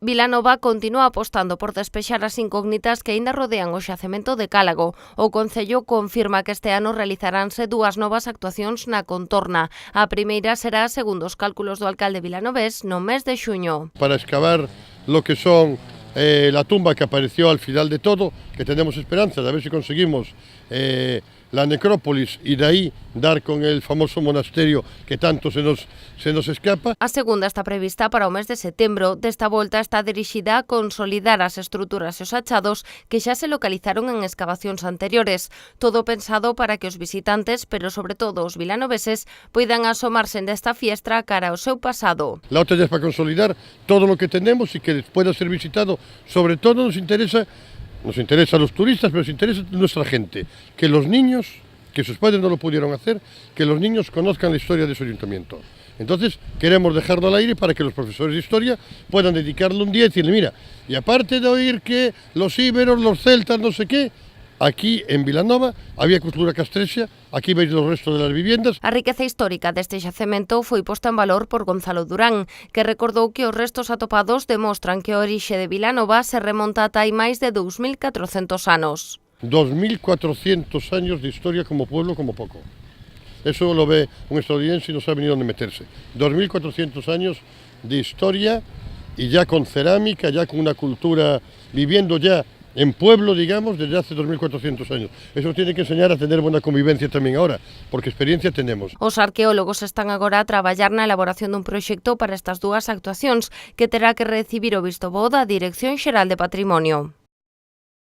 Vilanova continúa apostando por despexar as incógnitas que aínda rodean o xacemento de Cálago. O Concello confirma que este ano realizaránse dúas novas actuacións na contorna. A primeira será, segundo os cálculos do alcalde vilanovés, no mes de xuño. Para excavar lo que son la tumba que apareció al final de todo, que tenemos esperanza de ver si conseguimos la necrópolis y de ahí dar con el famoso monasterio que tanto se nos escapa. A segunda está prevista para o mes de setembro. Desta volta está dirixida a consolidar as estruturas e os achados que xa se localizaron en excavacións anteriores. Todo pensado para que os visitantes, pero sobre todo os vilanoveses, poidan asomarse desta fiestra cara ao seu pasado. La otra ya es para consolidar todo lo que tenemos y que pueda ser visitado. Sobre todo nos interesa a los turistas, pero nos interesa a nuestra gente, que los niños, que sus padres no lo pudieron hacer, que los niños conozcan la historia de su ayuntamiento. Entonces queremos dejarlo al aire para que los profesores de historia puedan dedicarle un día y decirle, mira, y aparte de oír que los íberos, los celtas, no sé qué, aquí en Vilanova había cultura castrexa, aquí veis los restos de las viviendas. A riqueza histórica deste xacemento foi posta en valor por Gonzalo Durán, que recordou que os restos atopados demostran que a orixe de Vilanova se remonta ata hai máis de 2.400 anos. 2.400 años de historia como pueblo, como poco. Eso lo ve un estadounidense y no sabe ni dónde meterse. 2.400 años de historia y ya con cerámica, ya con una cultura, viviendo ya en pueblo, digamos, desde hace 2.400 años. Eso tiene que enseñar a tener buena convivencia también ahora, porque experiencia tenemos. Os arqueólogos están agora a traballar na elaboración dun proxecto para estas dúas actuacións que terá que recibir o visto bo da Dirección Xeral de Patrimonio.